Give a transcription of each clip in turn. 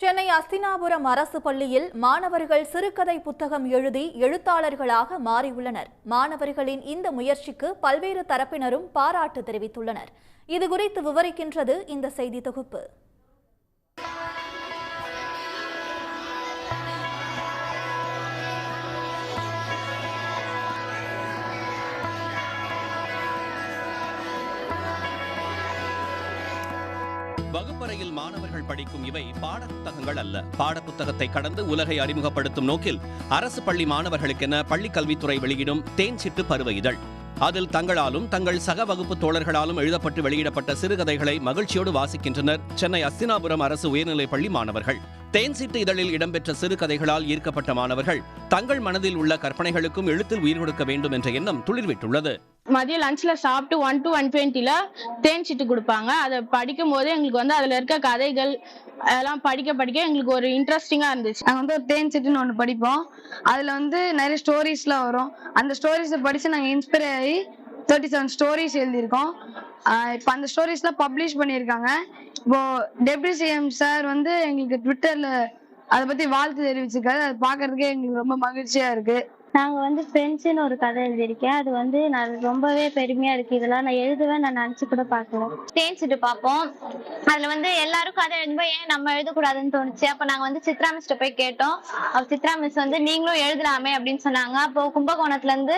சென்னை அஸ்தினாபுரம் அரசு பள்ளியில் மாணவர்கள் சிறுகதை புத்தகம் எழுதி எழுத்தாளர்களாக மாறியுள்ளனர். மாணவர்களின் இந்த முயற்சிக்கு பல்வேறு தரப்பினரும் பாராட்டு தெரிவித்துள்ளனர். இதுகுறித்து விவரிக்கின்றது இந்த செய்தி தொகுப்பு. வகுப்பறையில் மாணவர்கள் படிக்கும் இவை பாடப்புத்தகங்கள் அல்ல. பாடப்புத்தகத்தை கடந்து உலகை அறிமுகப்படுத்தும் நோக்கில் அரசு பள்ளி மாணவர்களுக்கென பள்ளிக் கல்வித்துறை வெளியிடும் தேன்சிட்டு பருவ இதழ். அதில் தங்களாலும் தங்கள் சக வகுப்பு தோழர்களாலும் எழுதப்பட்டு வெளியிடப்பட்ட சிறுகதைகளை மகிழ்ச்சியோடு வாசிக்கின்றனர் சென்னை அஸ்தினாபுரம் அரசு உயர்நிலைப் பள்ளி மாணவர்கள். தேன்சிட்டு இதழில் இடம்பெற்ற சிறுகதைகளால் ஈர்க்கப்பட்ட மாணவர்கள் தங்கள் மனதில் உள்ள கற்பனைகளுக்கும் எழுத்தில் உயிர் கொடுக்க வேண்டும் என்ற எண்ணம் துளிர்விட்டுள்ளது. மதியம் லஞ்ச்ல சாப்பிட்டு 1 to 120 தேன் சீட்டு கொடுப்பாங்க. அதை படிக்கும் போது எங்களுக்கு அதுல இருக்க கதைகள் அதெல்லாம் படிக்க எங்களுக்கு ஒரு இன்ட்ரெஸ்டிங்கா இருந்துச்சு. நாங்க ஒரு தேன் சீட்டுன்னு ஒண்ணு படிப்போம். அதுல நிறைய ஸ்டோரிஸ்லாம் வரும். அந்த ஸ்டோரிஸை படிச்சு நாங்க இன்ஸ்பயர் ஆகி 37 ஸ்டோரிஸ் எழுதியிருக்கோம். இப்ப அந்த ஸ்டோரிஸ்லாம் பப்ளிஷ் பண்ணியிருக்காங்க. இப்போ டெப்யூட்டி சிஎம் சார் எங்களுக்கு ட்விட்டர்ல அதை பத்தி வாழ்த்து தெரிவிச்சிருக்காரு. அதை பாக்குறதுக்கே எங்களுக்கு ரொம்ப மகிழ்ச்சியா இருக்கு. நாங்க ஃப்ரெண்ட்ஸ்னு ஒரு கதை எழுதியிருக்கேன். அது நான் ரொம்பவே பெருமையா இருக்கு. இதெல்லாம் நான் எழுதுவேன் நான் நினைச்சு கூட பார்க்கல. தேன்சிட்டு பார்ப்போம். அதுல எல்லாரும் கதை எழுதும்போது ஏன் நம்ம எழுதக்கூடாதுன்னு தோணுச்சு. அப்ப நாங்க சித்ரா மிஸ்ட போய் கேட்டோம். அப்ப சித்ரா மிஸ் நீங்களும் எழுதலாமே அப்படின்னு சொன்னாங்க. அப்போ கும்பகோணத்துல இருந்து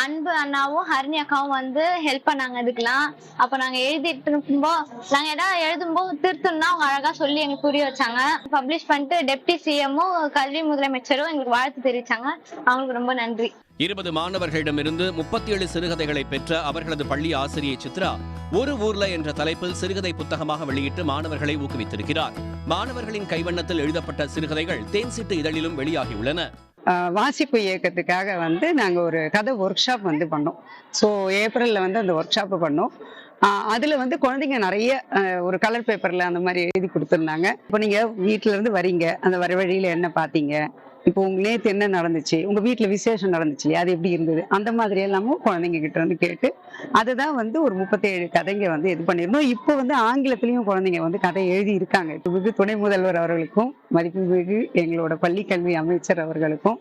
அன்பு அண்ணாவும் ஹரிணி அக்காவும் ஹெல்ப் பண்ணாங்க இதுக்கெல்லாம். அப்ப நாங்க எழுதிட்டு இருக்கும்போது நாங்க ஏதாவது எழுதும்போது திருத்தணும்னா அவங்க அழகா சொல்லி எங்களுக்கு புரிய வச்சாங்க. பப்ளிஷ் பண்ணிட்டு டெப்டி சிஎம்மும் கல்வி முதலமைச்சரும் எங்களுக்கு வாழ்த்து தெரிவிச்சாங்க. அவங்களுக்கு ரொம்ப நன்றி. 20 மாணவர்களிடமிருந்து 37 சிறுகதைகளை பெற்ற அவர்களது பள்ளி ஆசிரியை சித்ரா ஒரு ஊர்ல என்ற தலைப்பில் சிறுகதை புத்தகமாக வெளியிட்டு மாணவர்களை ஊக்குவித்திருக்கிறார். மாணவர்களின் கைவண்ணத்தில் எழுதப்பட்ட சிறுகதைகள் தேன்சிட்டு இதழிலும் வெளியாகியுள்ளன. வாசிப்பு இயக்கத்துக்காக நாங்க ஒரு கதை ஒர்க் ஷாப் பண்ணோம். ஸோ ஏப்ரல்ல அந்த ஒர்க் ஷாப் பண்ணோம். அதுல குழந்தைங்க நிறைய ஒரு கலர் பேப்பர்ல அந்த மாதிரி எழுதி கொடுத்துருந்தாங்க. இப்போ நீங்க வீட்டுல இருந்து வரீங்க, அந்த வர வழியில என்ன பாத்தீங்க, இப்போ உங்க நேத்து என்ன நடந்துச்சு, உங்க வீட்டுல விசேஷம் நடந்துச்சு, அது எப்படி இருந்தது, அந்த மாதிரி எல்லாமும் குழந்தைங்க கிட்ட கேட்டு அதுதான் ஒரு 37 கதைங்க இது பண்ணிருந்தோம். இப்போ ஆங்கிலத்திலயும் குழந்தைங்க கதை எழுதி இருக்காங்க. மிகு துணை முதல்வர் அவர்களுக்கும் மதிப்புமிகு எங்களோட பள்ளி கல்வி அமைச்சர் அவர்களுக்கும்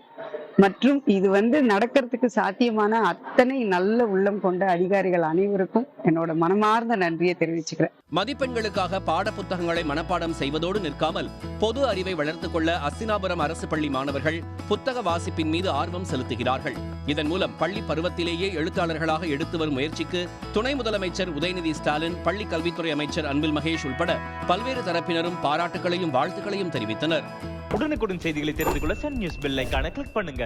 மற்றும் இது நடக்கிறதுக்கு சாத்தியமான அத்தனை நல்ல உள்ளம் கொண்ட அதிகாரிகள் அனைவருக்கும் என்னோட மனமார்ந்த நன்றியை தெரிவிச்சுக்கிறேன். மதிப்பெண்களுக்காக பாடப்புத்தகங்களை மனப்பாடம் செய்வதோடு நிற்காமல் பொது அறிவை வளர்த்துக் கொள்ள அஸ்தினாபுரம் அரசு பள்ளி மாணவர்கள் புத்தக வாசிப்பின் மீது ஆர்வம் செலுத்துகிறார்கள். இதன் மூலம் பள்ளி பருவத்திலேயே எழுத்தாளர்களாக எடுத்து வரும் முயற்சிக்கு துணை முதலமைச்சர் உதயநிதி ஸ்டாலின், பள்ளி கல்வித்துறை அமைச்சர் அன்பில் மகேஷ் உட்பட பல்வேறு தரப்பினரும் பாராட்டுகளையும் வாழ்த்துக்களையும் தெரிவித்தனர். உடனுக்குடன் செய்திகளை தெரிந்து கொள்ள சன் நியூஸ் பெல் ஐகானை கிளிக் பண்ணுங்க.